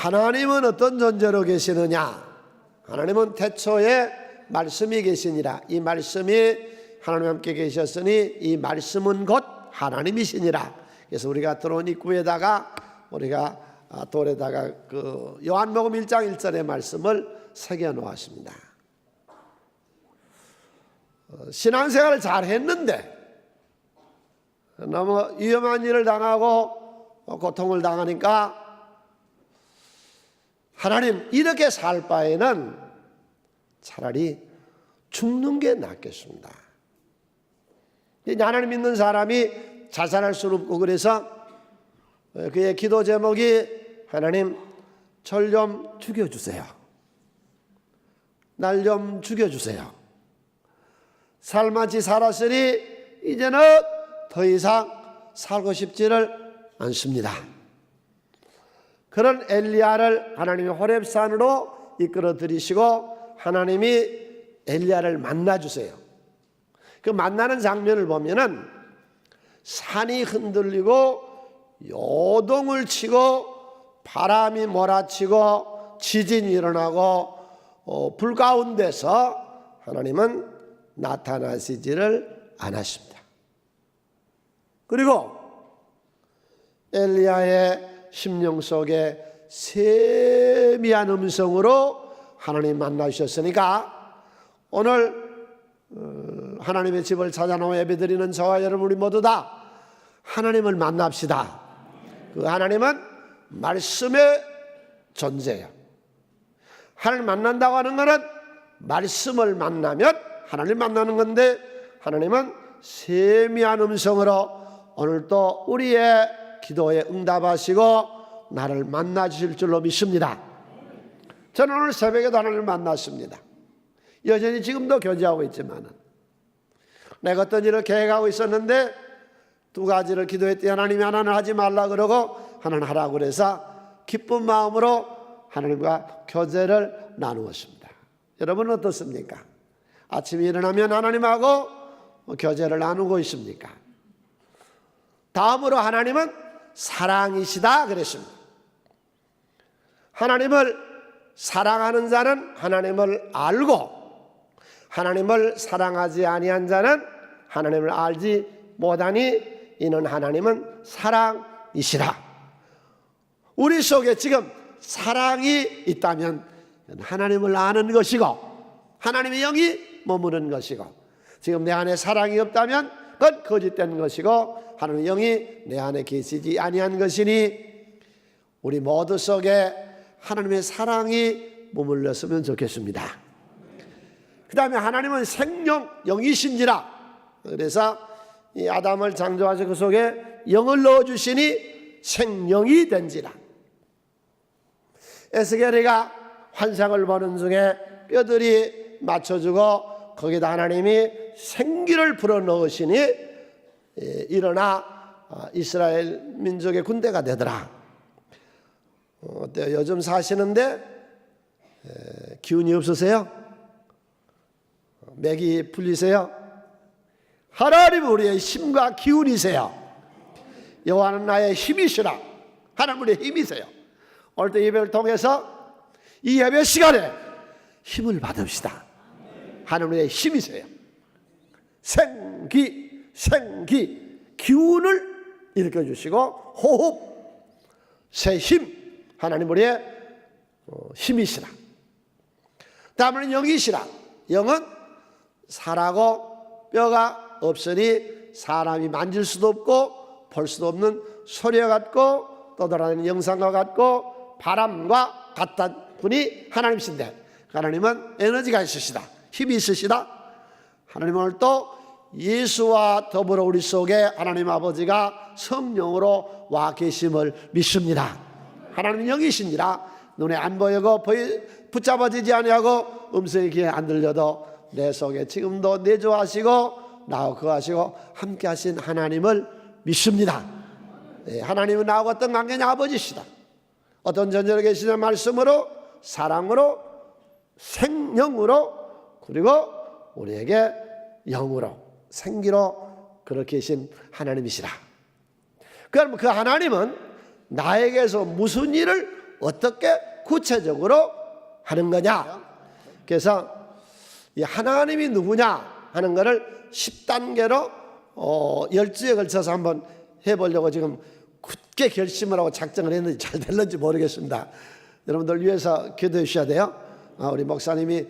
하나님은 어떤 존재로 계시느냐? 하나님은 태초에 말씀이 계시니라. 이 말씀이 하나님 함께 계셨으니 이 말씀은 곧 하나님이시니라. 그래서 우리가 들어온 입구에다가 우리가 돌에다가 그 요한복음 1장 1절의 말씀을 새겨 놓았습니다. 신앙생활을 잘 했는데 너무 위험한 일을 당하고 고통을 당하니까 하나님, 이렇게 살 바에는 차라리 죽는 게 낫겠습니다. 하나님 믿는 사람이 자살할 수는 없고, 그래서 그의 기도 제목이 하나님, 절 좀 죽여주세요. 날 좀 죽여주세요. 살만치 살았으니 이제는 더 이상 살고 싶지를 않습니다. 그런 엘리야를 하나님이 호렙산으로 이끌어 들이시고 하나님이 엘리야를 만나주세요. 그 만나는 장면을 보면은 산이 흔들리고 요동을 치고 바람이 몰아치고 지진이 일어나고 불 가운데서 하나님은 나타나시지를 않았습니다. 그리고 엘리야의 심령 속에 세미한 음성으로 하나님 만나주셨으니까 오늘 하나님의 집을 찾아나와 예배드리는 저와 여러분 우리 모두 다 하나님을 만납시다. 그 하나님은 말씀의 존재예요. 하나님 만난다고 하는 것은 말씀을 만나면 하나님 만나는 건데, 하나님은 세미한 음성으로 오늘 또 우리의 기도에 응답하시고 나를 만나 주실 줄로 믿습니다. 저는 오늘 새벽에도 하나님을 만났습니다. 여전히 지금도 교제하고 있지만 내가 어떤 일을 계획하고 있었는데 두 가지를 기도했더니 하나님이 하나는 하지 말라 그러고 하나는 하라고 그래서 기쁜 마음으로 하나님과 교제를 나누었습니다. 여러분은 어떻습니까? 아침에 일어나면 하나님하고 교제를 나누고 있습니까? 다음으로 하나님은 사랑이시다 그랬습니다. 하나님을 사랑하는 자는 하나님을 알고 하나님을 사랑하지 아니한 자는 하나님을 알지 못하니 이는 하나님은 사랑이시라. 우리 속에 지금 사랑이 있다면 하나님을 아는 것이고 하나님의 영이 머무는 것이고, 지금 내 안에 사랑이 없다면 그건 거짓된 것이고 하나님의 영이 내 안에 계시지 아니한 것이니 우리 모두 속에 하나님의 사랑이 머물렀으면 좋겠습니다. 그 다음에 하나님은 생명 영이신지라. 그래서 이 아담을 창조하셔 그 속에 영을 넣어주시니 생명이 된지라. 에스겔이가 환상을 보는 중에 뼈들이 맞춰주고 거기다 하나님이 생기를 불어넣으시니 일어나 이스라엘 민족의 군대가 되더라. 어때요? 요즘 사시는데 기운이 없으세요? 맥이 풀리세요? 하나님 우리의 힘과 기운이세요. 여호와는 나의 힘이시라. 하나님 우리의 힘이세요. 오늘 또 예배를 통해서 이 예배 시간에 힘을 받읍시다. 하나님 우리의 힘이세요. 생기 기운을 일으켜주시고 호흡 새 힘 하나님 우리의 힘이시라. 다음은 영이시라. 영은 살하고 뼈가 없으니 사람이 만질 수도 없고 볼 수도 없는 소리와 같고 떠돌아다니는 영상과 같고 바람과 같단 분이 하나님이신데, 하나님은 에너지가 있으시다. 힘이 있으시다. 하나님 오늘 또 예수와 더불어 우리 속에 하나님 아버지가 성령으로 와 계심을 믿습니다. 하나님은 영이시니라. 눈에 안 보이고 붙잡아지지 아니하고 음성이 귀에 안 들려도 내 속에 지금도 내조하시고 나하고 거하시고 함께 하신 하나님을 믿습니다. 하나님은 나하고 어떤 관계냐? 아버지시다. 어떤 존재로 계시냐? 말씀으로 사랑으로 생명으로 그리고 우리에게 영으로 생기로 그렇게 계신 하나님이시라. 그럼 그 하나님은 나에게서 무슨 일을 어떻게 구체적으로 하는 거냐. 그래서 이 하나님이 누구냐 하는 것을 10단계로 10주에 걸쳐서 한번 해보려고 지금 굳게 결심을 하고 작정을 했는데 잘 될는지 모르겠습니다. 여러분들 위해서 기도해 주셔야 돼요. 우리 목사님이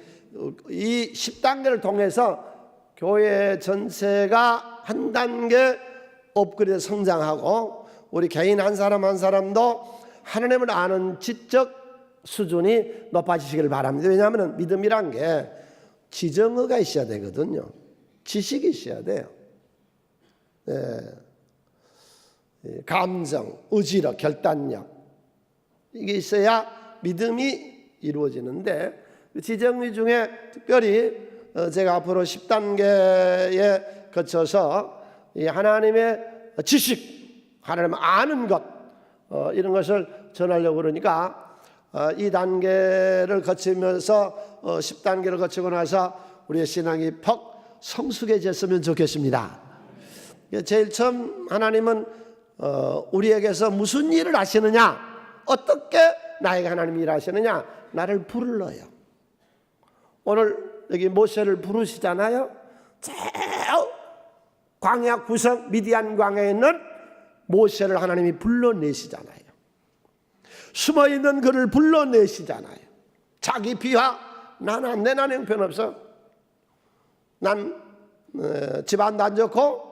이 10단계를 통해서 교회 전체가 한 단계 업그레이드 성장하고 우리 개인 한 사람 한 사람도 하나님을 아는 지적 수준이 높아지시기를 바랍니다. 왜냐하면 믿음이란 게 지정어가 있어야 되거든요. 지식이 있어야 돼요. 감정, 의지력, 결단력 이게 있어야 믿음이 이루어지는데 지정의 중에 특별히 제가 앞으로 10단계에 거쳐서 이 하나님의 지식, 하나님을 아는 것 이런 것을 전하려고 그러니까 이 단계를 거치면서 10단계를 거치고 나서 우리의 신앙이 퍽 성숙해졌으면 좋겠습니다. 제일 처음 하나님은 우리에게서 무슨 일을 하시느냐, 어떻게 나에게 하나님 일을 하시느냐, 나를 불러요. 오늘 여기 모세를 부르시잖아요. 저 광야 구석 미디안 광야에 있는 모세를 하나님이 불러내시잖아요. 숨어있는 그를 불러내시잖아요. 자기 비하, 나는 내 나는 형편없어. 난 집안도 안 좋고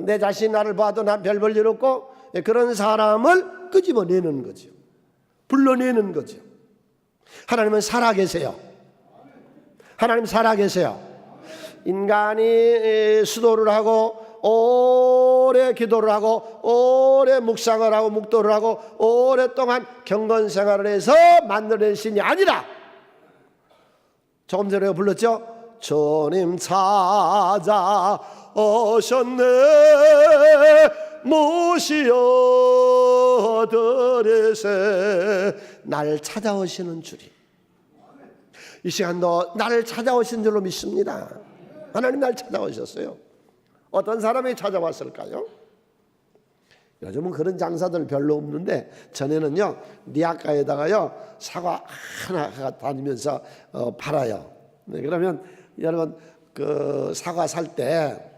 내 자신이 나를 봐도 난 별 볼 일 없고 그런 사람을 끄집어내는 거죠. 불러내는 거죠. 하나님은 살아계세요. 하나님 살아계세요. 인간이 수도를 하고 오래 기도를 하고 오래 묵상을 하고 묵도를 하고 오랫동안 경건 생활을 해서 만들어낸 신이 아니라 조금 전에 불렀죠. 주님 찾아오셨네 모시어 드리세. 날 찾아오시는 줄이 이 시간도 나를 찾아오신 줄로 믿습니다. 하나님 날 찾아오셨어요. 어떤 사람이 찾아왔을까요? 요즘은 그런 장사들 별로 없는데 전에는요 리아카에다가요 사과 하나 다니면서 팔아요. 네, 그러면 여러분 그 사과 살 때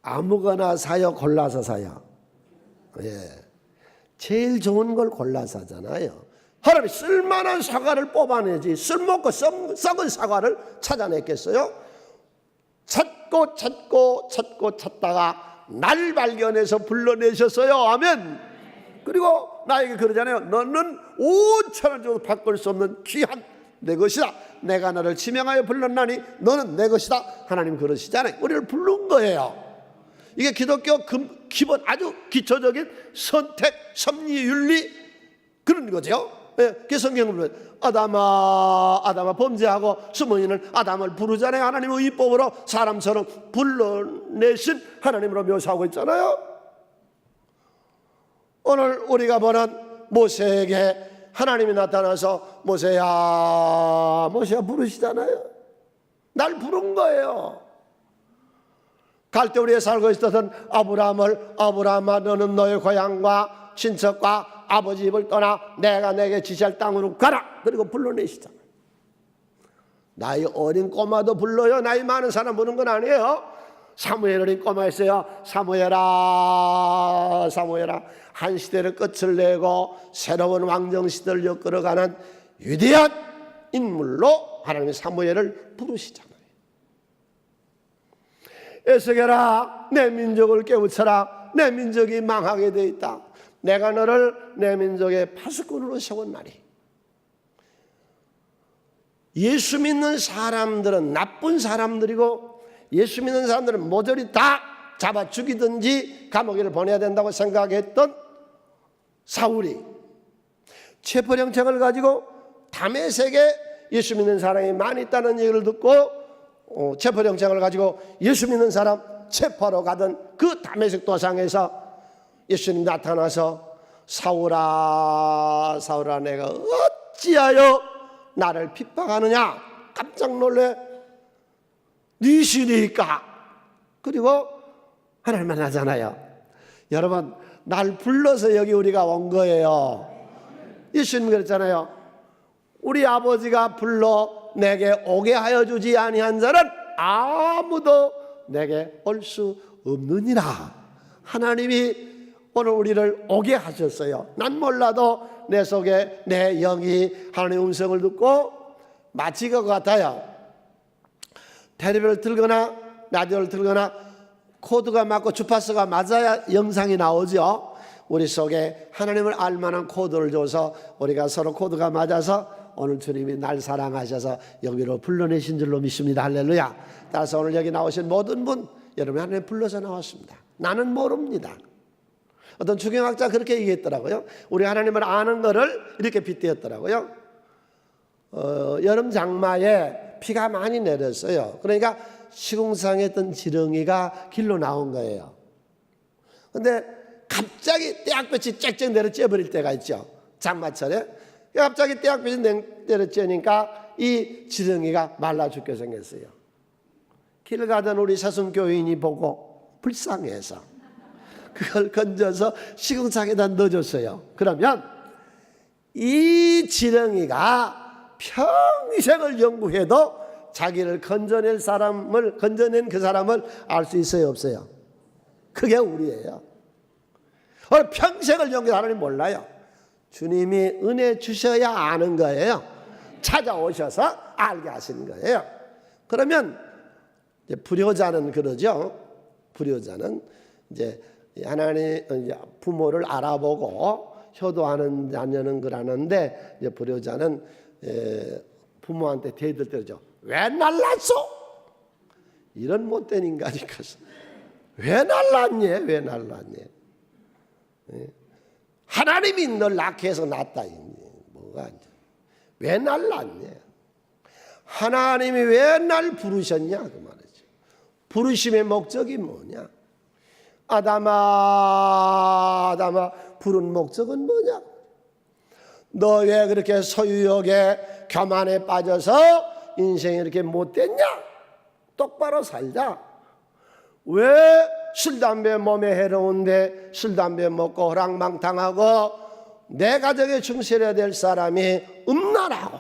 아무거나 사요, 골라서 사요? 예, 제일 좋은 걸 골라서 하잖아요. 하나님이 쓸만한 사과를 뽑아내지 쓸모없고 썩은 사과를 찾아냈겠어요? 찾다가 날 발견해서 불러내셨어요. 아멘. 그리고 나에게 그러잖아요. 너는 5,000원 줘도 바꿀 수 없는 귀한 내 것이다. 내가 너를 지명하여 불렀나니 너는 내 것이다. 하나님 그러시잖아요. 우리를 부른 거예요. 이게 기독교 기본 아주 기초적인 선택, 섭리, 윤리 그런 거죠. 그 성경을 보면 아담아 범죄하고 숨어있는 아담을 부르잖아요. 하나님의 의법으로 사람처럼 불러내신 하나님으로 묘사하고 있잖아요. 오늘 우리가 보는 모세에게 하나님이 나타나서 모세야 부르시잖아요. 날 부른 거예요. 갈대우리에 살고 있었던 아브라함아 너는 너의 고향과 친척과 아버지 집을 떠나 내가 내게 지시할 땅으로 가라. 그리고 불러내시잖아요. 나이 어린 꼬마도 불러요. 나이 많은 사람 부르는 건 아니에요. 사무엘 어린 꼬마였어요. 사무엘아 한 시대를 끝을 내고 새로운 왕정 시대를 이끌어가는 위대한 인물로 하나님이 사무엘을 부르시잖아요. 에스겔아 내 민족을 깨우쳐라. 내 민족이 망하게 돼 있다. 내가 너를 내 민족의 파수꾼으로 세웠나니. 예수 믿는 사람들은 나쁜 사람들이고 예수 믿는 사람들은 모조리 다 잡아 죽이든지 감옥에 보내야 된다고 생각했던 사울이 체포영장을 가지고 다메섹에 예수 믿는 사람이 많이 있다는 얘기를 듣고 체포영장을 가지고 예수 믿는 사람 체포하러 가던 그 다메섹 도상에서 예수님 나타나서 사울아 내가 어찌하여 나를 핍박하느냐. 깜짝 놀래. 네 신이니까. 그리고 하나님 만나잖아요. 여러분 날 불러서 여기 우리가 온 거예요. 예수님 그랬잖아요. 우리 아버지가 불러 내게 오게 하여 주지 아니한 자는 아무도 내게 올 수 없느니라. 하나님이 오늘 우리를 오게 하셨어요. 난 몰라도 내 속에 내 영이 하나님의 음성을 듣고 마치 것 같아요. 테레비를 틀거나 라디오를 틀거나 코드가 맞고 주파수가 맞아야 영상이 나오죠. 우리 속에 하나님을 알만한 코드를 줘서 우리가 서로 코드가 맞아서 오늘 주님이 날 사랑하셔서 여기로 불러내신 줄로 믿습니다. 할렐루야. 따라서 오늘 여기 나오신 모든 분, 여러분 하나님 불러서 나왔습니다. 나는 모릅니다. 어떤 주경학자 그렇게 얘기했더라고요. 우리 하나님을 아는 거를 이렇게 빗대었더라고요. 여름 장마에 비가 많이 내렸어요. 그러니까 시궁상에 있던 지렁이가 길로 나온 거예요. 근데 갑자기 떼약볕이 쨍쨍 내려 쬐버릴 때가 있죠. 장마철에. 갑자기 떼약볕이 내려 쬐니까 이 지렁이가 말라 죽게 생겼어요. 길 가던 우리 사순교인이 보고 불쌍해서 그걸 건져서 시궁창에다 넣어줬어요. 그러면 이 지렁이가 평생을 연구해도 자기를 건져낸 그 사람을 알 수 있어요, 없어요? 그게 우리예요. 평생을 연구해도 하나님 몰라요. 주님이 은혜 주셔야 아는 거예요. 찾아오셔서 알게 하시는 거예요. 그러면 이제 불효자는 그러죠. 불효자는 이제 하나님 부모를 알아보고 효도하는 자녀는 그러는데 이제 불효자는 부모한테 대들 때죠. 왜 날랐어? 이런 못된 인간이니까 왜 날랐니? 왜 날랐니? 하나님이 널 낳게 해서 낳았다. 뭐가 왜 날랐니? 하나님이 왜 날 부르셨냐 그 말이죠. 부르심의 목적이 뭐냐? 아담아 부른 목적은 뭐냐? 너 왜 그렇게 소유욕에 교만에 빠져서 인생이 이렇게 못됐냐? 똑바로 살자. 왜 술 담배 몸에 해로운데 술 담배 먹고 호랑망탕하고 내 가정에 충실해야 될 사람이 없나라고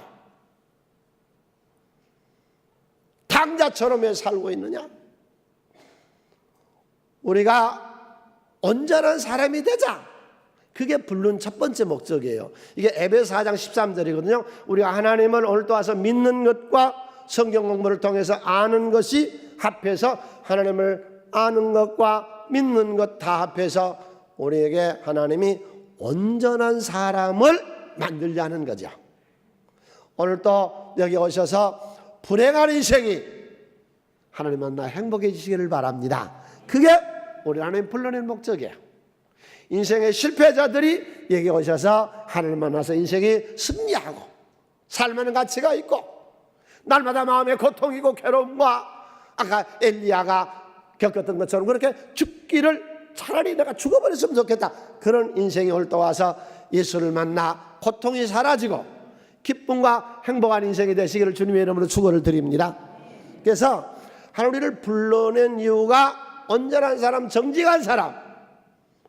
당자처럼 왜 살고 있느냐? 우리가 온전한 사람이 되자. 그게 부른 첫 번째 목적이에요. 이게 에베소 4장 13절이거든요. 우리가 하나님을 오늘 또 와서 믿는 것과 성경 공부를 통해서 아는 것이 합해서 하나님을 아는 것과 믿는 것 다 합해서 우리에게 하나님이 온전한 사람을 만들자는 거죠. 오늘 또 여기 오셔서 불행한 인생이 하나님 만나 행복해지시기를 바랍니다. 그게 우리 하나님 불러낸 목적이에요. 인생의 실패자들이 여기 오셔서 하나님 만나서 인생이 승리하고 살만한 가치가 있고 날마다 마음의 고통이고 괴로움과 아까 엘리야가 겪었던 것처럼 그렇게 죽기를 차라리 내가 죽어버렸으면 좋겠다. 그런 인생이 올 때 와서 예수를 만나 고통이 사라지고 기쁨과 행복한 인생이 되시기를 주님의 이름으로 축원을 드립니다. 그래서 하나님 우리를 불러낸 이유가 온전한 사람, 정직한 사람,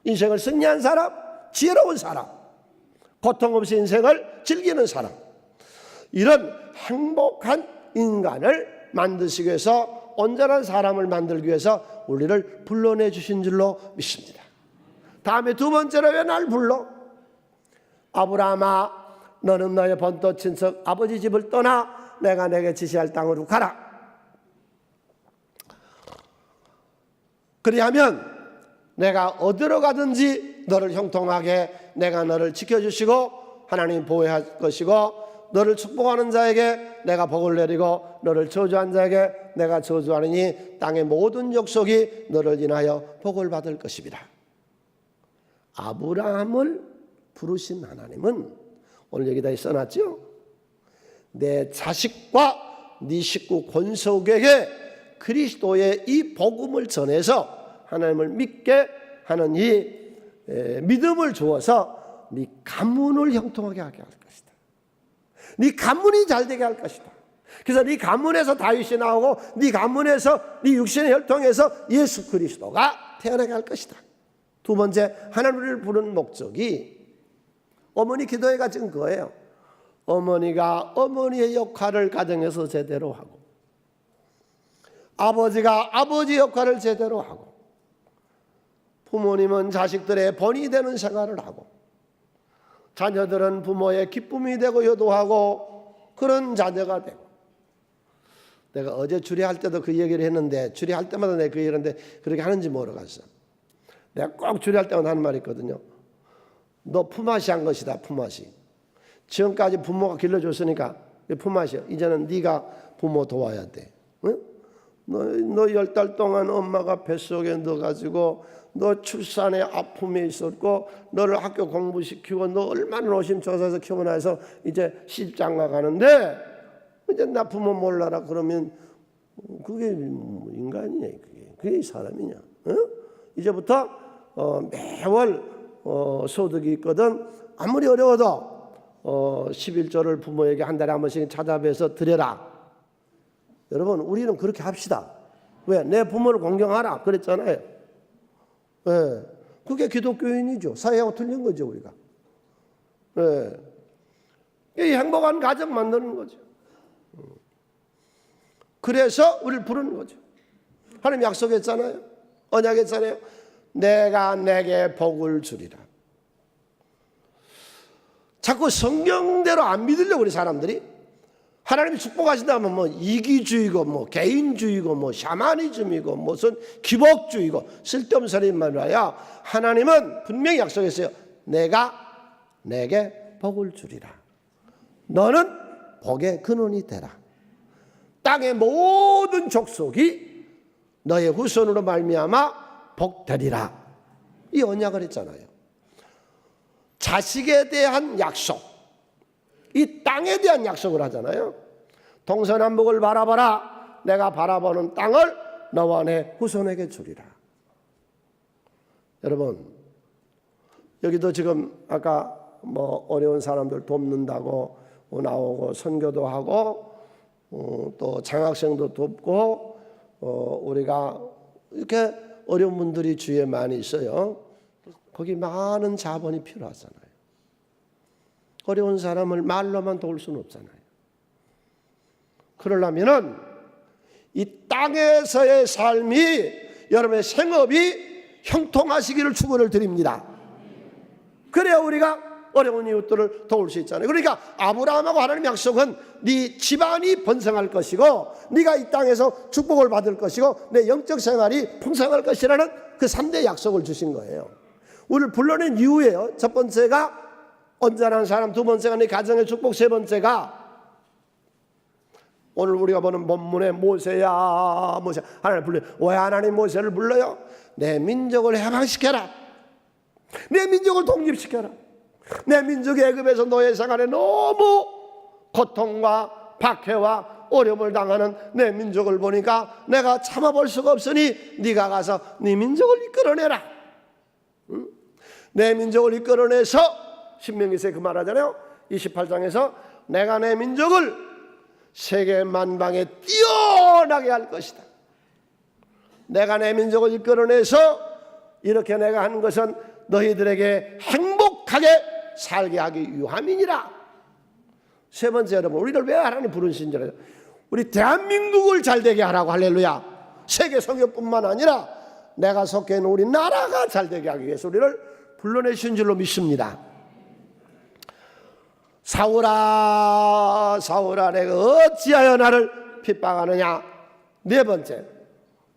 인생을 승리한 사람, 지혜로운 사람, 고통 없이 인생을 즐기는 사람, 이런 행복한 인간을 만드시기 위해서 온전한 사람을 만들기 위해서 우리를 불러내 주신 줄로 믿습니다. 다음에 두 번째로 왜 날 불러? 아브라함아 너는 너의 본토 친척 아버지 집을 떠나 내가 내게 지시할 땅으로 가라. 그리하면 내가 어디로 가든지 너를 형통하게 내가 너를 지켜주시고 하나님 보호할 것이고 너를 축복하는 자에게 내가 복을 내리고 너를 저주한 자에게 내가 저주하느니 땅의 모든 족속이 너를 인하여 복을 받을 것이니라. 아브라함을 부르신 하나님은 오늘 여기다 써놨죠. 내 자식과 네 식구 권속에게 그리스도의 이 복음을 전해서 하나님을 믿게 하는 이 믿음을 주어서 네 가문을 형통하게 하게 할 것이다. 네 가문이 잘되게 할 것이다. 그래서 네 가문에서 다윗이 나오고 네 가문에서 네 육신의 혈통에서 예수 그리스도가 태어나게 할 것이다. 두 번째, 하나님을 부른 목적이 어머니 기도회가 지금 그거예요. 어머니가 어머니의 역할을 가정에서 제대로 하고, 아버지가 아버지 역할을 제대로 하고, 부모님은 자식들의 본이 되는 생활을 하고, 자녀들은 부모의 기쁨이 되고 효도하고, 그런 자녀가 되고. 내가 어제 주례할 때도 그 얘기를 했는데, 주례할 때마다 내가 그 얘기를 했는데 그렇게 하는지 모르겠어. 내가 꼭 주례할 때마다 하는 말이 있거든요. 너 품앗이 한 것이다. 품앗이. 지금까지 부모가 길러줬으니까 품앗이야. 이제는 네가 부모 도와야 돼. 응? 너 10달 동안 엄마가 뱃속에 넣어가지고 너 출산에 아픔이 있었고, 너를 학교 공부시키고, 너 얼마나 노심초사해서 키우고 나서 이제 시집장가 가는데, 이제 나 부모 몰라라 그러면 그게 인간이냐? 그게 사람이냐? 응? 이제부터 매월 소득이 있거든. 아무리 어려워도 11조를 부모에게 한 달에 한 번씩 찾아뵈서 드려라. 여러분, 우리는 그렇게 합시다. 왜? 내 부모를 공경하라 그랬잖아요. 네. 그게 기독교인이죠. 사회하고 틀린 거죠, 우리가. 네. 이 행복한 가정 만드는 거죠. 그래서 우리를 부르는 거죠. 하나님 약속했잖아요. 언약했잖아요. 내가 내게 복을 주리라. 자꾸 성경대로 안 믿으려고 우리 사람들이. 하나님이 축복하신다면 뭐 이기주의고 뭐 개인주의고 뭐 샤머니즘이고 무슨 기복주의고 쓸데없는 소리만 와야. 하나님은 분명히 약속했어요. 내가 내게 복을 주리라. 너는 복의 근원이 되라. 땅의 모든 족속이 너의 후손으로 말미암아 복되리라. 이 언약을 했잖아요. 자식에 대한 약속, 이 땅에 대한 약속을 하잖아요. 동서남북을 바라봐라. 내가 바라보는 땅을 너와 내 후손에게 주리라. 여러분, 여기도 지금 아까 뭐 어려운 사람들 돕는다고 나오고 선교도 하고 또 장학생도 돕고 우리가 이렇게 어려운 분들이 주위에 많이 있어요. 거기 많은 자본이 필요하잖아요. 어려운 사람을 말로만 도울 수는 없잖아요. 그러려면은 이 땅에서의 삶이, 여러분의 생업이 형통하시기를 축원을 드립니다. 그래야 우리가 어려운 이웃들을 도울 수 있잖아요. 그러니까 아브라함하고 하나님 약속은 네 집안이 번성할 것이고, 네가 이 땅에서 축복을 받을 것이고, 내 영적 생활이 풍성할 것이라는 그 3대 약속을 주신 거예요. 우리를 불러낸 이유예요. 첫 번째가 온전한 사람, 두 번째가 네 가정의 축복, 세 번째가 오늘 우리가 보는 본문의 모세야, 모세. 하나님 불러요. 왜 하나님 모세를 불러요? 내 민족을 해방시켜라. 내 민족을 독립시켜라. 내 민족이 애굽에서 노예 생활에 너무 고통과 박해와 어려움을 당하는 내 민족을 보니까 내가 참아볼 수가 없으니 네가 가서 네 민족을 이끌어내라. 응? 내 민족을 이끌어내서 신명기서에 그 말하잖아요. 28장에서 내가 내 민족을 세계 만방에 뛰어나게 할 것이다. 내가 내 민족을 이끌어내서 이렇게 내가 하는 것은 너희들에게 행복하게 살게 하기 위함이니라. 세 번째, 여러분, 우리를 왜 하나님 부르신 줄 알아요? 우리 대한민국을 잘되게 하라고. 할렐루야. 세계 선교뿐만 아니라 내가 속해 있는 우리 나라가 잘되게 하기 위해서 우리를 불러내신 줄로 믿습니다. 사울아, 사울아, 내가 어찌하여 나를 핍박하느냐. 네 번째,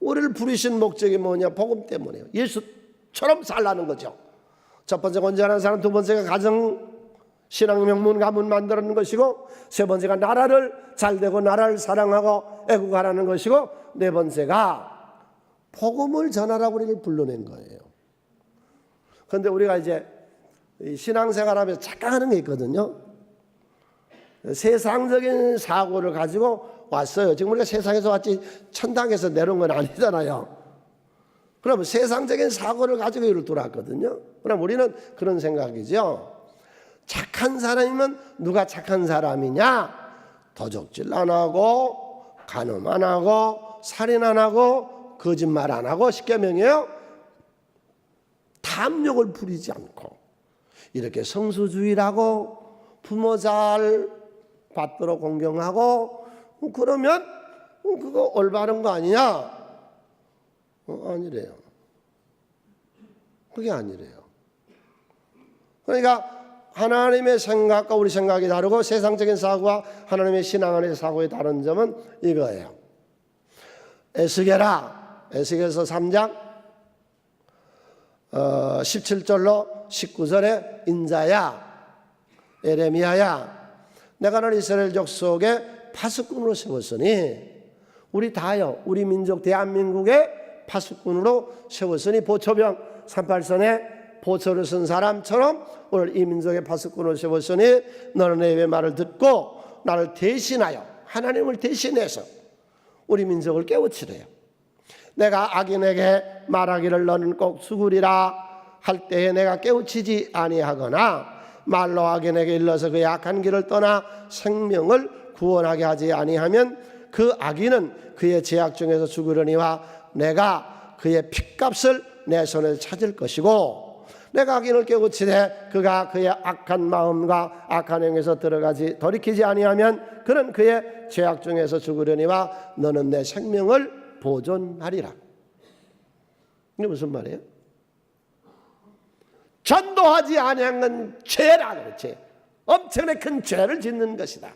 우리를 부르신 목적이 뭐냐? 복음 때문이에요. 예수처럼 살라는 거죠. 첫 번째가 온전한 사람, 두 번째가 가정 신앙 명문 가문 만드는 것이고, 세 번째가 나라를 잘되고 나라를 사랑하고 애국하라는 것이고, 네 번째가 복음을 전하라고 우리를 불러낸 거예요. 그런데 우리가 이제 신앙생활하면서 착각하는 게 있거든요. 세상적인 사고를 가지고 왔어요. 지금 우리가 세상에서 왔지 천당에서 내려온 건 아니잖아요. 그럼 세상적인 사고를 가지고 이를 들어왔거든요. 그럼 우리는 그런 생각이죠. 착한 사람이면 누가 착한 사람이냐? 도적질 안 하고, 간음 안 하고, 살인 안 하고, 거짓말 안 하고, 십계명이에요. 탐욕을 부리지 않고, 이렇게 성수주의라고 부모 잘 받도록 공경하고 그러면 그거 올바른 거 아니냐? 아니래요. 그게 아니래요. 그러니까 하나님의 생각과 우리 생각이 다르고 세상적인 사고와 하나님의 신앙 안의 사고의 다른 점은 이거예요. 에스겔서 3장 17절로 19절에 인자야 에레미야야 내가 너를 이스라엘 족속의 파수꾼으로 세웠으니 우리 다요 우리 민족 대한민국의 파수꾼으로 세웠으니 보초병 38선에 보초를 쓴 사람처럼 오늘 이 민족의 파수꾼으로 세웠으니 너는 내 말을 듣고 나를 대신하여 하나님을 대신해서 우리 민족을 깨우치래요. 내가 악인에게 말하기를 너는 꼭 죽으리라 할 때에 내가 깨우치지 아니하거나 말로 악인에게 일러서 그의 악한 길을 떠나 생명을 구원하게 하지 아니하면 그 악인은 그의 죄악 중에서 죽으려니와 내가 그의 핏값을 내 손에 찾을 것이고 내가 악인을 깨우치되 그가 그의 악한 마음과 악한 행에서 돌이키지 아니하면 그는 그의 죄악 중에서 죽으려니와 너는 내 생명을 보존하리라. 이게 무슨 말이에요? 전도하지 아니한 건 죄라 그렇지. 엄청나게 큰 죄를 짓는 것이다.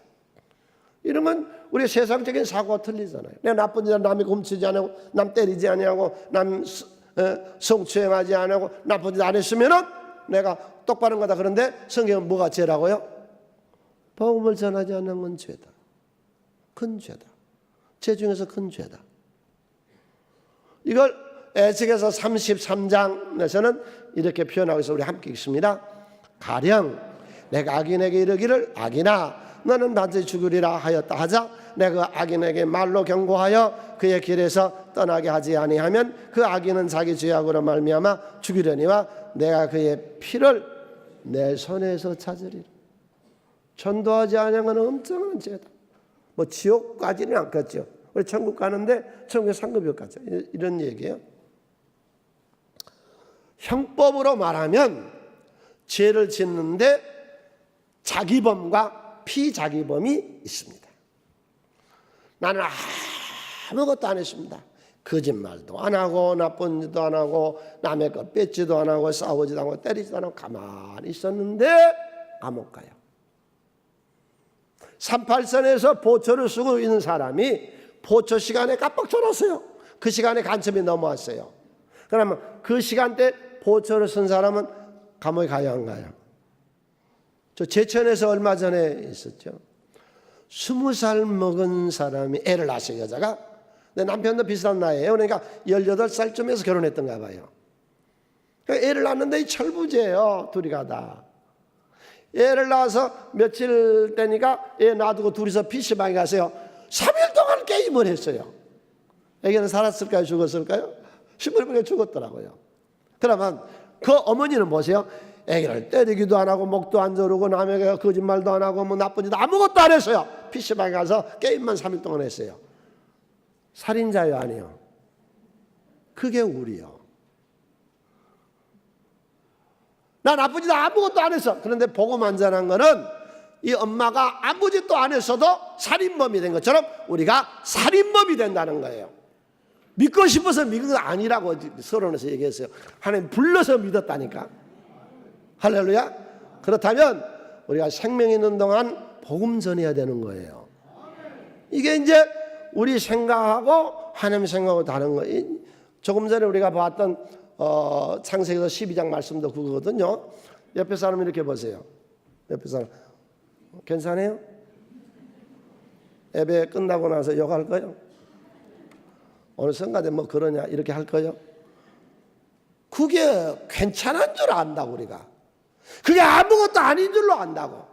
이러면 우리 세상적인 사고가 틀리잖아요. 내가 나쁜 짓 남이 훔치지 않고 남 때리지 아니하고 남 성추행하지 않고 나쁜 짓 안 했으면은 내가 똑바른 거다. 그런데 성경은 뭐가 죄라고요? 복음을 전하지 않는 건 죄다. 큰 죄다. 죄 중에서 큰 죄다. 이걸 에스겔서 33장에서는 이렇게 표현하고 있어. 우리 함께 읽습니다. 가령 내가 악인에게 이르기를 악인아 너는 반드시 죽으리라 하였다 하자 내가 악인에게 말로 경고하여 그의 길에서 떠나게 하지 아니하면 그 악인은 자기 죄악으로 말미암아 죽으려니와 내가 그의 피를 내 손에서 찾으리라. 전도하지 아니한 건 엄청난 죄다. 뭐 지옥 가지는 않겠죠. 우리 천국 가는데 천국에 상급이 없겠죠. 이런 얘기예요. 형법으로 말하면 죄를 짓는데 자기범과 피자기범이 있습니다. 나는 아무것도 안 했습니다. 거짓말도 안 하고 나쁜 짓도 안 하고 남의 것 뺏지도 안 하고 싸우지도 않고 때리지도 안 하고 가만히 있었는데 감옥 가요. 38선에서 보초를 쓰고 있는 사람이 보초 시간에 깜빡 졸았어요. 그 시간에 간첩이 넘어왔어요. 그러면 그 시간대 보초를 쓴 사람은 감옥에 가야 안 가요? 저 제천에서 얼마 전에 있었죠. 20살 먹은 사람이 애를 낳았어요. 여자가. 근데 남편도 비슷한 나이에요. 그러니까 18살쯤에서 결혼했던가 봐요. 애를 낳았는데 이 철부지예요. 둘이 가다. 애를 낳아서 며칠 되니까 애 놔두고 둘이서 PC방에 가세요. 3일 동안 게임을 했어요. 애기는 살았을까요? 죽었을까요? 신부님께 죽었더라고요. 그러면 그 어머니는 보세요. 애기를 때리기도 안 하고 목도 안 조르고 남에게 거짓말도 안 하고 뭐 나쁜 짓 아무것도 안 했어요. PC방에 가서 게임만 3일 동안 했어요. 살인자요 아니요? 그게 우리요. 나 나쁜 짓 아무것도 안 했어. 그런데 복음 안 전한 거는 이 엄마가 아무 짓도 안 했어도 살인범이 된 것처럼 우리가 살인범이 된다는 거예요. 믿고 싶어서 믿은 거 아니라고 서론에서 얘기했어요. 하나님 불러서 믿었다니까. 할렐루야. 그렇다면 우리가 생명 있는 동안 복음 전해야 되는 거예요. 이게 이제 우리 생각하고 하나님 생각하고 다른 거예요. 조금 전에 우리가 봤던 창세기서 12장 말씀도 그거거든요. 옆에 사람 이렇게 보세요. 옆에 사람 괜찮아요? 예배 끝나고 나서 욕할 거요? 오늘 성가대 뭐 그러냐 이렇게 할 거요? 그게 괜찮은 줄 안다고. 우리가 그게 아무것도 아닌 줄로 안다고.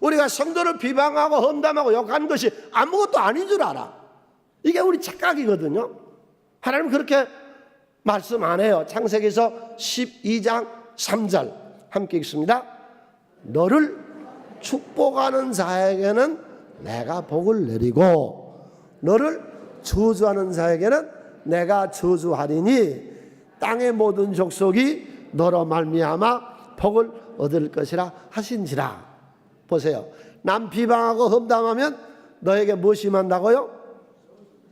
우리가 성도를 비방하고 험담하고 욕하는 것이 아무것도 아닌 줄 알아. 이게 우리 착각이거든요. 하나님 그렇게 말씀 안 해요. 창세기서 12장 3절 함께 읽습니다. 너를 축복하는 자에게는 내가 복을 내리고 너를 저주하는 자에게는 내가 저주하리니 땅의 모든 족속이 너로 말미암아 복을 얻을 것이라 하신지라. 보세요. 남 비방하고 험담하면 너에게 무엇이 임한다고요?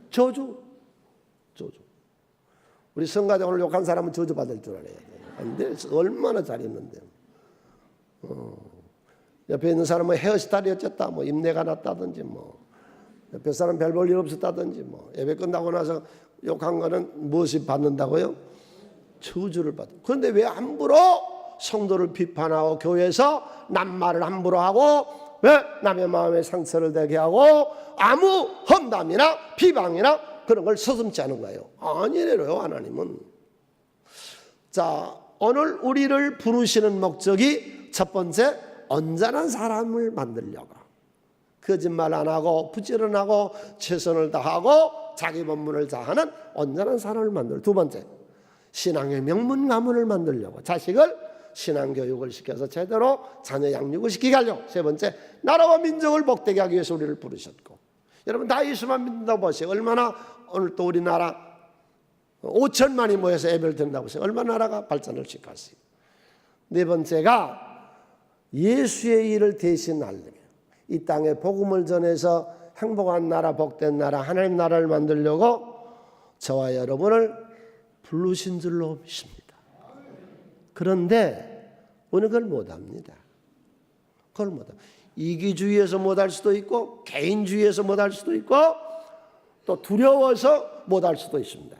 저주. 우리 성가대 오늘 욕한 사람은 저주받을 줄 알아야 돼요. 안 돼. 얼마나 잘했는데. 옆에 있는 사람은 헤어스타일이 어쨌다, 뭐 입내가 났다든지, 뭐 옆에 사람 별 볼 일 없었다든지, 뭐 예배 끝나고 나서 욕한 거는 무엇이 받는다고요? 저주를 받아. 그런데 왜 함부로 성도를 비판하고 교회에서 남말을 함부로 하고 왜 남의 마음에 상처를 되게 하고 아무 험담이나 비방이나 그런 걸 서슴지 않은 거예요. 아니래요, 하나님은. 자, 오늘 우리를 부르시는 목적이 첫 번째, 온전한 사람을 만들려고. 거짓말 안 하고 부지런하고 최선을 다하고 자기 본분을 다하는 온전한 사람을 만들고, 두 번째, 신앙의 명문 가문을 만들려고 자식을 신앙 교육을 시켜서 제대로 자녀 양육을 시키게 하려고. 세 번째, 나라와 민족을 복되게 하기 위해서 우리를 부르셨고. 여러분 다 예수만 믿는다고 보세요. 얼마나 오늘 또 우리나라 5천만이 모여서 예배를 드린다고 보세요. 얼마나 나라가 발전을 시켰어요. 네 번째가 예수의 일을 대신 알리며 이 땅에 복음을 전해서 행복한 나라, 복된 나라, 하나님 나라를 만들려고 저와 여러분을 부르신 줄로 믿습니다. 그런데 우리는 그걸 못합니다. 그걸 못합니다. 이기주의에서 못할 수도 있고 개인주의에서 못할 수도 있고 또 두려워서 못할 수도 있습니다.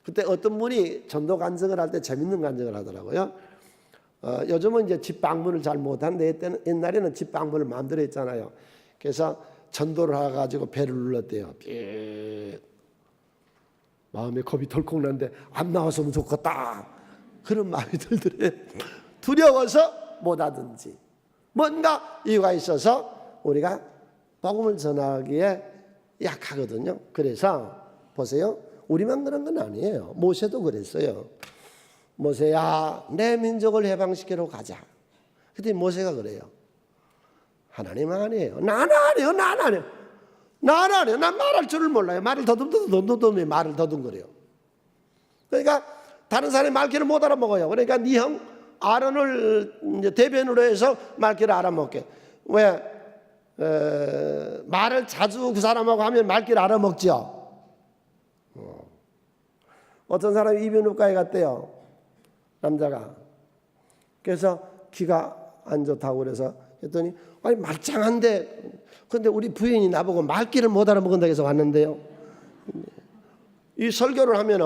그때 어떤 분이 전도 간증을 할 때 재밌는 간증을 하더라고요. 요즘은 이제 집 방문을 잘 못하는데 옛날에는 집 방문을 마음대로 했잖아요. 그래서 전도를 해가지고 배를 눌렀대요. 마음에 겁이 덜컥 나는데 안 나왔으면 좋겠다, 그런 마음이 들더래요. 두려워서 못하든지 뭔가 이유가 있어서 우리가 복음을 전하기에 약하거든요. 그래서 보세요, 우리만 그런 건 아니에요. 모세도 그랬어요. 모세야, 내 민족을 해방시키러 가자. 그때 모세가 그래요. 하나님 아니에요. 나는 아니에요. 난 말할 줄을 몰라요. 말을 더듬더듬 말을 더듬거려요. 그러니까 다른 사람이 말귀를 못 알아먹어요. 그러니까 네 형 아론을 이제 대변으로 해서 말귀를 알아먹게. 왜? 말을 자주 그 사람하고 하면 말귀를 알아먹죠. 어떤 사람이 이비인후과에 갔대요, 남자가. 그래서 귀가 안 좋다고 그래서 했더니 아니 말짱한데 근데 우리 부인이 나보고 말귀를 못 알아먹는다고 해서 왔는데요. 이 설교를 하면은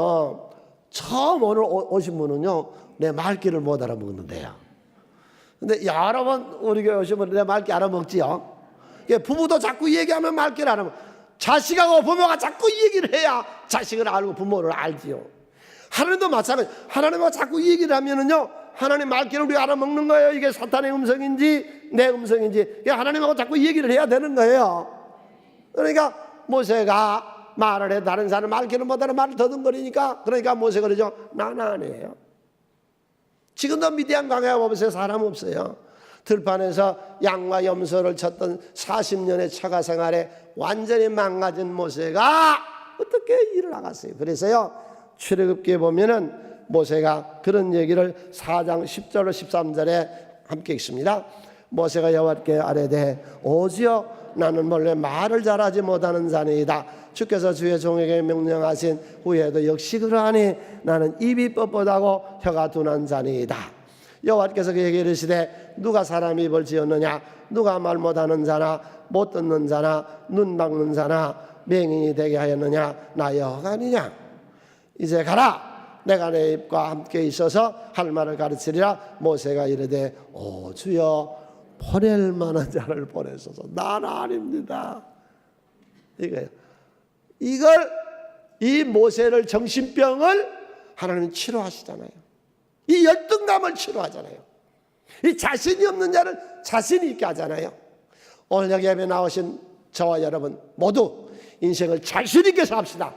처음 오늘 오신 분은요 내 말귀를 못 알아먹는데요. 근데 여러 번 우리 교회 오시면 내 말귀 알아먹지요. 부부도 자꾸 얘기하면 말귀를 알아먹. 자식하고 부모가 자꾸 얘기를 해야 자식을 알고 부모를 알지요. 하나님도 마찬가지. 하나님과 자꾸 얘기를 하면은요 하나님 말귀를 우리 알아먹는 거예요. 이게 사탄의 음성인지 내 음성인지 하나님하고 자꾸 얘기를 해야 되는 거예요. 그러니까 모세가 말을 해 다른 사람 말귀를 못하는 말을 더듬거리니까 그러니까 모세가 그러죠. 나는 아니에요. 지금도 미디안 광야에 보세요. 사람 없어요. 들판에서 양과 염소를 쳤던 40년의 처가 생활에 완전히 망가진 모세가 어떻게 일을 나갔어요. 그래서요 출애굽기에 보면은 모세가 그런 얘기를 4장 10절로 13절에 함께 읽습니다. 모세가 여호와께 아뢰되 오지여 나는 원래 말을 잘하지 못하는 자니이다. 주께서 주의 종에게 명령하신 후에도 역시 그러하니 나는 입이 뻣뻣하고 혀가 둔한 자니이다. 여호와께서 그에게 이르시되 누가 사람 입을 지었느냐? 누가 말 못하는 자나 못 듣는 자나 눈 막는 자나 맹인이 되게 하였느냐? 나 여호와가 아니냐? 이제 가라. 내가 내 입과 함께 있어서 할 말을 가르치리라. 모세가 이르되 오 주여 보낼 만한 자를 보내소서. 나는 아닙니다. 이거예요. 이 모세를 정신병을 하나님은 치료하시잖아요. 이 열등감을 치료하잖아요. 이 자신이 없는 자를 자신이 있게 하잖아요. 오늘 여기 예배 나오신 저와 여러분 모두 인생을 자신 있게 삽시다.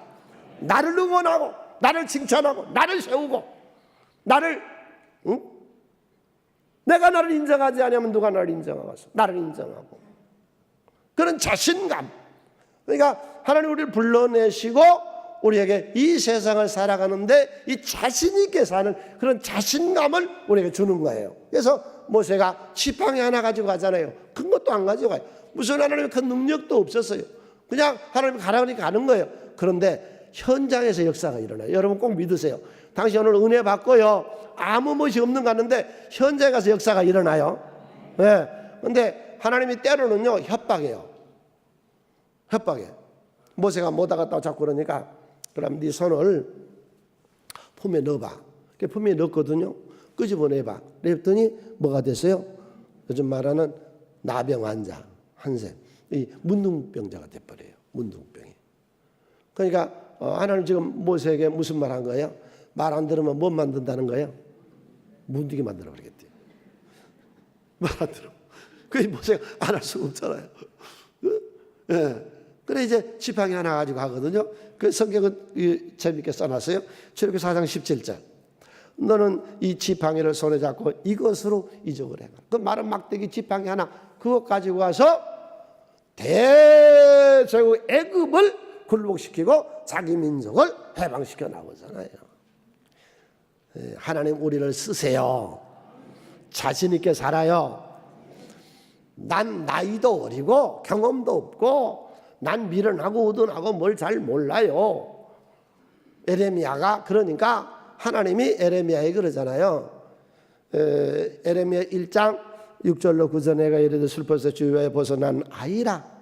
나를 응원하고 나를 칭찬하고 나를 세우고 나를 내가 나를 인정하지 않으면 누가 나를 인정하겠어? 나를 인정하고 그런 자신감. 그러니까 하나님 우리를 불러내시고 우리에게 이 세상을 살아가는데 이 자신 있게 사는 그런 자신감을 우리에게 주는 거예요. 그래서 모세가 지팡이 하나 가지고 가잖아요. 큰 것도 안 가지고 가요. 무슨 하나님의 큰 능력도 없었어요. 그냥 하나님 가라니 가는 거예요. 그런데 현장에서 역사가 일어나요. 여러분 꼭 믿으세요. 당신 오늘 은혜 받고요, 아무 멋이 없는 거 같는데 현장에 가서 역사가 일어나요. 네. 근데 하나님이 때로는요 협박해요. 협박해. 모세가 못 하겠다고 자꾸 그러니까, 그럼 네 손을 품에 넣어봐. 품에 넣었거든요. 끄집어내봐. 그랬더니 뭐가 됐어요? 요즘 말하는 나병 환자 한세, 이 문둥병자가 돼버려요. 문둥병이. 그러니까 하나님 지금 모세에게 무슨 말 한 거예요? 말 안 들으면 못 만든다는 거예요? 문둥이 만들어 버리겠대요. 말 안 들어. 그게 모세가 안 할 수가 없잖아요. 예. 그래 이제 지팡이 하나 가지고 하거든요. 그 성경은 재밌게 써놨어요. 출애굽기 4장 17절. 너는 이 지팡이를 손에 잡고 이것으로 이적을 해라. 그 마른 막대기 지팡이 하나 그것 가지고 와서 대제국 애굽을 굴복시키고 자기 민족을 해방시켜 나오잖아요. 하나님 우리를 쓰세요. 자신 있게 살아요. 난 나이도 어리고 경험도 없고 난 미련하고 우둔하고 뭘 잘 몰라요. 에레미야가 그러니까 하나님이 에레미야에 그러잖아요. 에레미야 1장 6절로 9절 내가 이르되 슬퍼서 주위에 벗어난 아이라.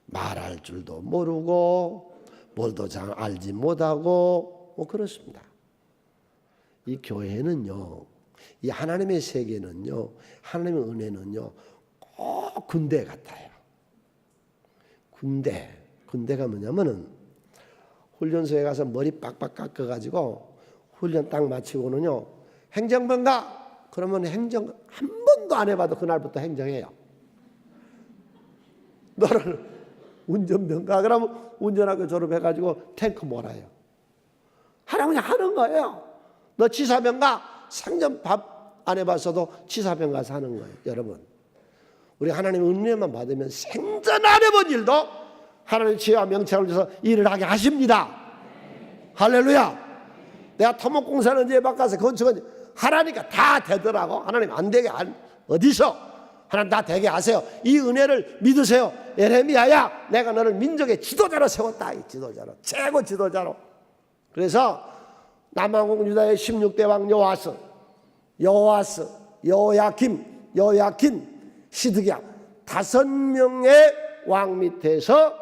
말할 줄도 모르고 뭘도 잘 알지 못하고 뭐 그렇습니다. 이 교회는요, 이 하나님의 세계는요, 하나님의 은혜는요 꼭 군대 같아요. 군대가 뭐냐면은 훈련소에 가서 머리 빡빡 깎아가지고 훈련 딱 마치고는요 행정병가 그러면 행정 한 번도 안 해봐도 그날부터 행정해요. 너를 운전병가 그러면 운전학교 졸업해가지고 탱크 몰아요. 하나님이 하는 거예요. 너 치사병가 상점 밥 안 해봤어도 치사병가서 하는 거예요. 여러분 우리 하나님의 은혜만 받으면 생전 안 해본 일도 하나님의 지혜와 명철을 줘서 일을 하게 하십니다. 할렐루야. 내가 토목공사는 언제 바꿔서 건축은 하라니까 다 되더라고. 하나님 안 되게 어디서 하나님 다 되게 하세요. 이 은혜를 믿으세요. 에레미야야 내가 너를 민족의 지도자로 세웠다. 이 지도자로 최고 지도자로. 그래서 남왕국 유다의 16대 왕 여호아스, 여호야킨, 시드기야 5명의 왕 밑에서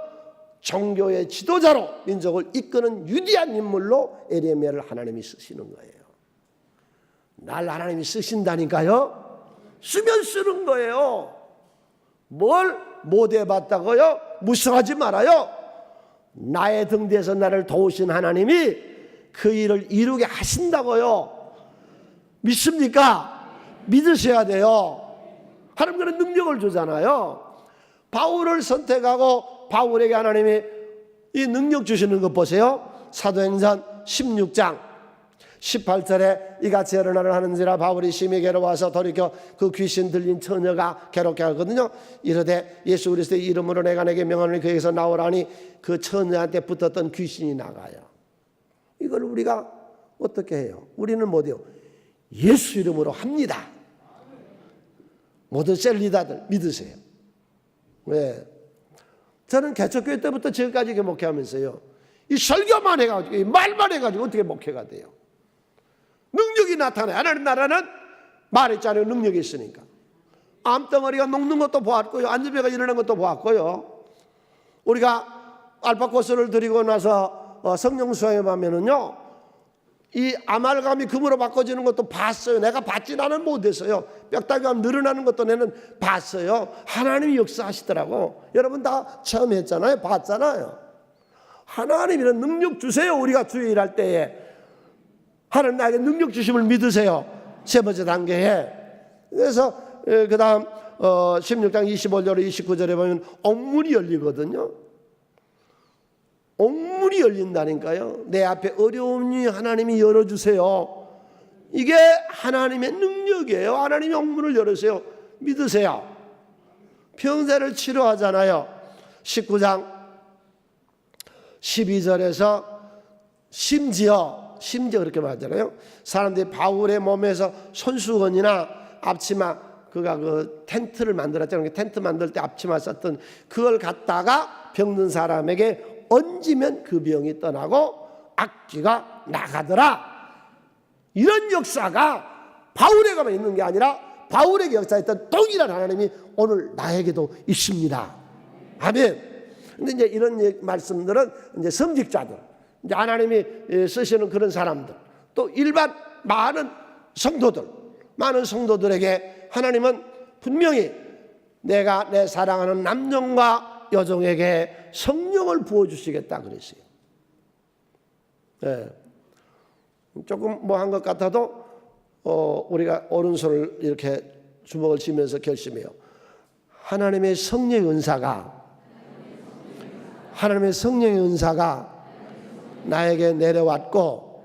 종교의 지도자로 민족을 이끄는 위대한 인물로 에레미야를 하나님이 쓰시는 거예요. 날 하나님이 쓰신다니까요. 쓰면 쓰는 거예요. 뭘 못 해봤다고요? 무성하지 말아요. 나의 등 뒤에서 나를 도우신 하나님이 그 일을 이루게 하신다고요. 믿습니까? 믿으셔야 돼요. 하나님 그런 능력을 주잖아요. 바울을 선택하고 바울에게 하나님이 이 능력 주시는 것 보세요. 사도행전 16장 18절에 이같이 여러 날을 하는지라 바울이 심히 괴로워서 돌이켜 그 귀신 들린 처녀가 괴롭게 하거든요. 이르되 예수 그리스도의 이름으로 내가 내게 명하노니 그에게서 나오라니 그 처녀한테 붙었던 귀신이 나가요. 이걸 우리가 어떻게 해요? 우리는 못해요. 예수 이름으로 합니다. 모든 셀리다들 믿으세요. 왜? 저는 개척교회 때부터 지금까지 목회하면서요 이 설교만 해가지고 이 말만 해가지고 어떻게 목회가 돼요? 능력이 나타나요. 하나님 나라는 말했잖아요. 능력이 있으니까. 암덩어리가 녹는 것도 보았고요, 안전병가 일어나는 것도 보았고요. 우리가 알파코스를 드리고 나서 성령 수양에 가면은요 이 아말감이 금으로 바꿔지는 것도 봤어요. 내가 받지 나는 못했어요. 뼈다귀가 늘어나는 것도 내는 봤어요. 하나님이 역사하시더라고. 여러분 다 처음 했잖아요. 봤잖아요. 하나님 이런 능력 주세요. 우리가 주의 일할 때에 하나님 나에게 능력 주심을 믿으세요. 세 번째 단계에. 그래서 그 다음 16장 25절 29절에 보면 옥문이 열리거든요. 옥문이 열린다니까요. 내 앞에 어려움이 하나님이 열어주세요. 이게 하나님의 능력이에요. 하나님이 옥문을 열으세요. 믿으세요. 병세를 치료하잖아요. 19장 12절에서 심지어 그렇게 말하잖아요. 사람들이 바울의 몸에서 손수건이나 앞치마, 그가 그 텐트를 만들었잖아요. 텐트 만들 때 앞치마 썼던 그걸 갖다가 병든 사람에게 얹으면 그 병이 떠나고 악귀가 나가더라. 이런 역사가 바울에게만 있는 게 아니라 바울에게 역사했던 동일한 하나님이 오늘 나에게도 있습니다. 아멘. 근데 이제 이런 말씀들은 이제 성직자들, 이제 하나님이 쓰시는 그런 사람들, 또 일반 많은 성도들에게 하나님은 분명히 내가 내 사랑하는 남종과 여종에게 성령을 부어주시겠다 그랬어요. 네. 조금 뭐 한 것 같아도 우리가 오른손을 이렇게 주먹을 쥐면서 결심해요. 하나님의 성령의 은사가 나에게 내려왔고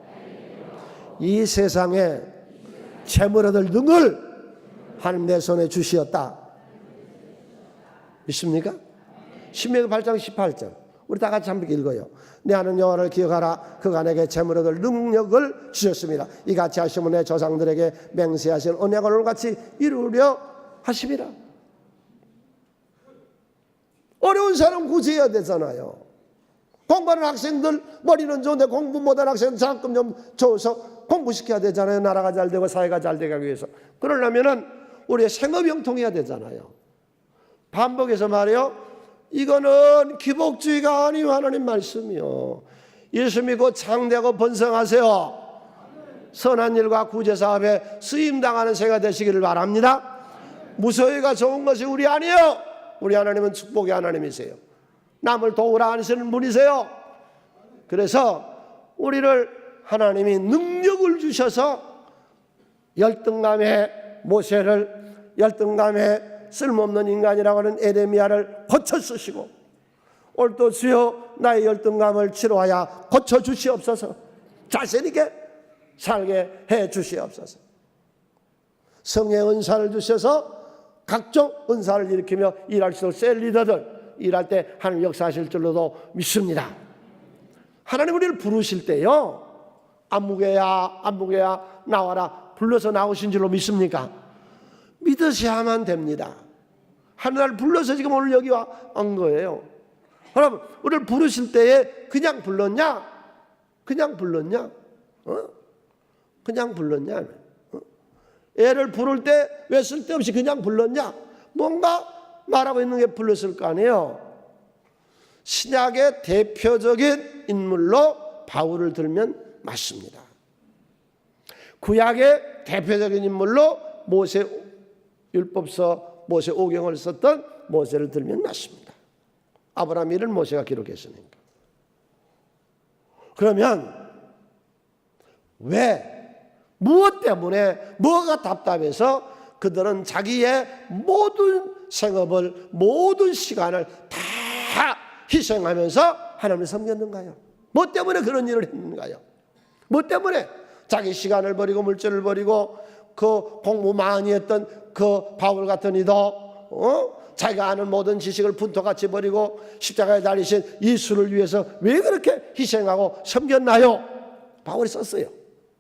이 세상에 재물 얻을 능을 하나님 내 손에 주시었다. 믿습니까? 신명기 8장 18절 우리 다 같이 한번 읽어요. 내 하나님 여호와를 기억하라. 그가 내게 재물 얻을 능력을 주셨습니다. 이같이 하시면 내 조상들에게 맹세하신 언약을 오늘같이 이루려 하심이라. 어려운 사람 구제해야 되잖아요. 공부하는 학생들 머리는 좋은데 공부 못하는 학생 장학금 좀 줘서 공부시켜야 되잖아요. 나라가 잘 되고 사회가 잘 되기 위해서. 그러려면은 우리의 생업이 형통해야 되잖아요. 반복해서 말해요. 이거는 기복주의가 아니요 하나님 말씀이요. 예수 믿고 창대하고 번성하세요. 선한 일과 구제사업에 쓰임당하는 새가 되시기를 바랍니다. 무소유가 좋은 것이 우리 아니에요. 우리 하나님은 축복의 하나님이세요. 남을 도우라 하시는 분이세요. 그래서 우리를 하나님이 능력을 주셔서 열등감의 모세를, 열등감의 쓸모없는 인간이라고 하는 에레미야를 고쳐 쓰시고, 오늘도 주여 나의 열등감을 치료하여 고쳐 주시옵소서. 자신 있게 살게 해 주시옵소서. 성령의 은사를 주셔서 각종 은사를 일으키며 일할 수 있는 셀 리더들 일할 때 하나님 역사하실 줄로도 믿습니다. 하나님 우리를 부르실 때요, 안무개야 나와라 불러서 나오신 줄로 믿습니까? 믿으셔야만 됩니다. 하나님 불러서 지금 오늘 여기 온 거예요. 여러분, 우리를 부르실 때에 그냥 불렀냐? 그냥 불렀냐? 그냥 불렀냐? 애를 부를 때 왜 쓸데없이 그냥 불렀냐? 뭔가 말하고 있는 게 불렀을 거 아니에요. 신약의 대표적인 인물로 바울을 들면 맞습니다. 구약의 대표적인 인물로 모세 율법서, 모세 오경을 썼던 모세를 들면 맞습니다. 아브라함 일을 모세가 기록했으니까. 그러면 왜, 무엇 때문에, 뭐가 답답해서 그들은 자기의 모든 생업을, 모든 시간을 다 희생하면서 하나님을 섬겼는가요? 뭐 때문에 그런 일을 했는가요? 뭐 때문에 자기 시간을 버리고 물질을 버리고 그 공부 많이 했던 그 바울 같은 이도 자기가 아는 모든 지식을 분토같이 버리고 십자가에 달리신 예수를 위해서 왜 그렇게 희생하고 섬겼나요? 바울이 썼어요.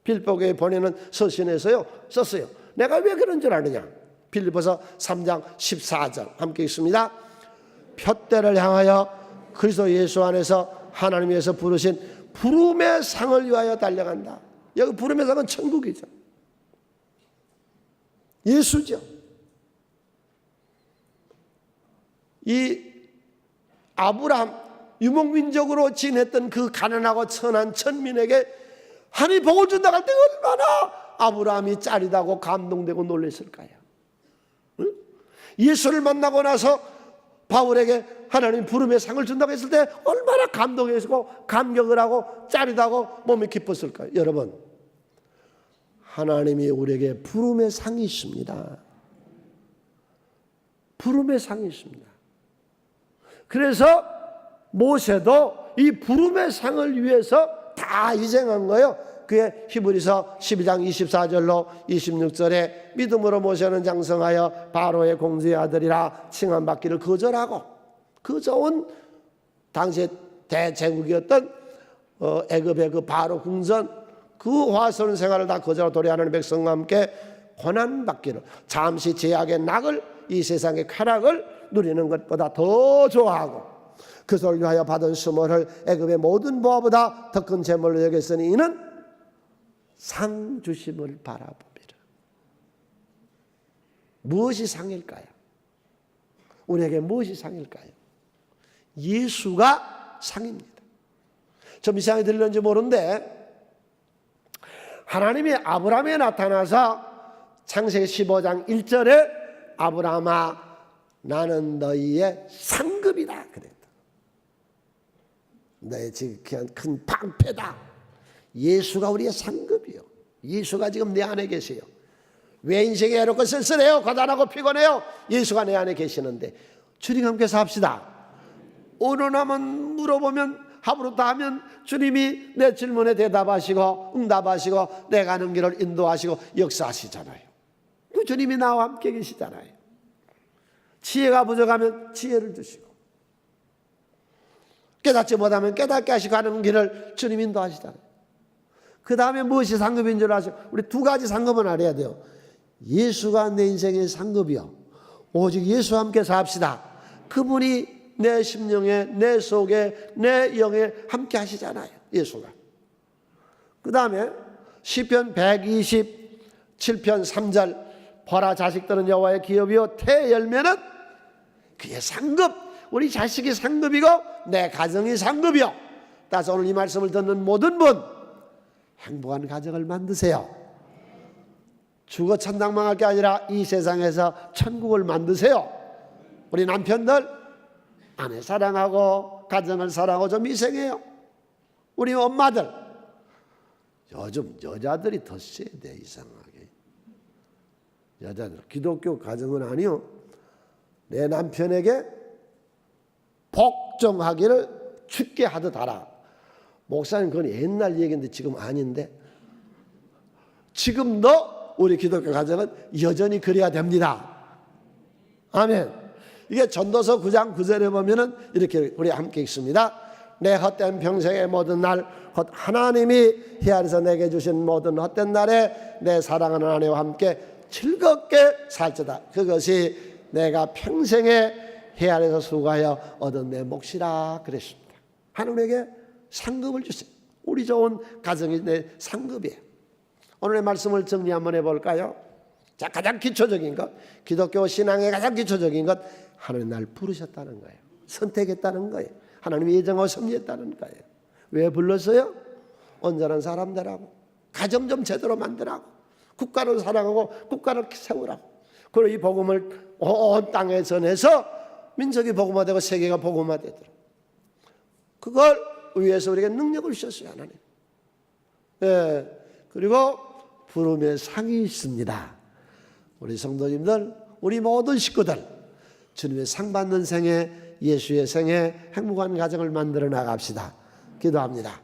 빌보교에 보내는 서신에서요 썼어요. 내가 왜 그런 줄 아느냐? 빌립보서 3장 14절 함께 읽습니다. 푯대를 향하여 그리스도 예수 안에서 하나님께서 부르신 부름의 상을 위하여 달려간다. 여기 부름의 상은 천국이죠. 예수죠. 이 아브라함, 유목민족으로 지냈던 그 가난하고 천한 천민에게 하나님이 복을 준다고 할 때 얼마나 아브라함이 짜릿하고 감동되고 놀랐을까요? 응? 예수를 만나고 나서 바울에게 하나님 부름의 상을 준다고 했을 때 얼마나 감동했고 감격을 하고 짜릿하고 몸이 기뻤을까요? 여러분, 하나님이 우리에게 부름의 상이 있습니다. 부름의 상이 있습니다. 그래서 모세도 이 부름의 상을 위해서 다 희생한 거예요. 그게 히브리서 12장 24절로 26절에 믿음으로 모세는 장성하여 바로의 공주의 아들이라 칭함받기를 거절하고, 그 좋은 당시에 대제국이었던 애굽의 그 바로 궁전 그 화성 생활을 다 거절하고 도래하는 백성과 함께 고난받기를, 잠시 제약의 낙을, 이 세상의 쾌락을 누리는 것보다 더 좋아하고 그것을 위하여 받은 수모를 애굽의 모든 보화보다 더 큰 재물로 여겼으니 이는 상 주심을 바라봅니다. 무엇이 상일까요? 우리에게 무엇이 상일까요? 예수가 상입니다. 좀 이상하게 들리는지 모르는데 하나님이 아브라함에 나타나서 창세기 15장 1절에 아브라함아 나는 너희의 상급이다 그랬다. 너의 지극한 큰 방패다. 예수가 우리의 상급이요. 예수가 지금 내 안에 계세요. 왜 인생이 애롭고 쓸쓸해요? 고단하고 피곤해요? 예수가 내 안에 계시는데 주님 함께서 합시다. 어느 나만 물어보면 하부로다 하면 주님이 내 질문에 대답하시고 응답하시고 내 가는 길을 인도하시고 역사하시잖아요. 그 주님이 나와 함께 계시잖아요. 지혜가 부족하면 지혜를 주시고 깨닫지 못하면 깨닫게 하시고 가는 길을 주님 인도하시잖아요. 그 다음에 무엇이 상급인 줄 아시고 우리 두 가지 상급은 알아야 돼요. 예수가 내 인생의 상급이요. 오직 예수와 함께 삽시다. 그분이 내 심령에, 내 속에, 내 영에 함께 하시잖아요. 예수가. 그 다음에 시편 127편 3절 보라 자식들은 여호와의 기업이요 태 열매는 그의 상급. 우리 자식이 상급이고 내 가정이 상급이요. 따라서 오늘 이 말씀을 듣는 모든 분 행복한 가정을 만드세요. 죽어 천당망할 게 아니라 이 세상에서 천국을 만드세요. 우리 남편들 아내 사랑하고 가정을 사랑하고 좀 희생해요. 우리 엄마들 요즘 여자들이 더 세대 이상하게. 여자들 기독교 가정은 아니요. 내 남편에게 복종하기를 죽게 하듯 하라. 목사님 그건 옛날 얘기인데 지금 아닌데 지금도 우리 기독교 가정은 여전히 그래야 됩니다. 아멘. 이게 전도서 9장 9절에 보면은 이렇게 우리 함께 읽습니다. 내 헛된 평생의 모든 날 곧 하나님이 헤아려서 내게 주신 모든 헛된 날에 내 사랑하는 아내와 함께 즐겁게 살자다. 그것이 내가 평생에 헤아려서 수고하여 얻은 내 몫이라 그랬습니다. 하나님에게 상급을 주세요. 우리 좋은 가정이 내 상급이에요. 오늘의 말씀을 정리 한번 해볼까요? 자, 가장 기초적인 것, 기독교 신앙의 가장 기초적인 것, 하나님 날 부르셨다는 거예요. 선택했다는 거예요. 하나님이 예정하고 섭리했다는 거예요. 왜 불렀어요? 온전한 사람 되라고, 가정 좀 제대로 만들라고, 국가를 사랑하고 국가를 세우라고. 그리고 이 복음을 온 땅에 전해서 민족이 복음화되고 세계가 복음화되도록. 그걸 위해서 우리에게 능력을 주셨어요, 하나님. 네. 그리고 부름의 상이 있습니다. 우리 성도님들, 우리 모든 식구들, 주님의 상 받는 생애, 예수의 생애, 행복한 가정을 만들어 나갑시다. 기도합니다.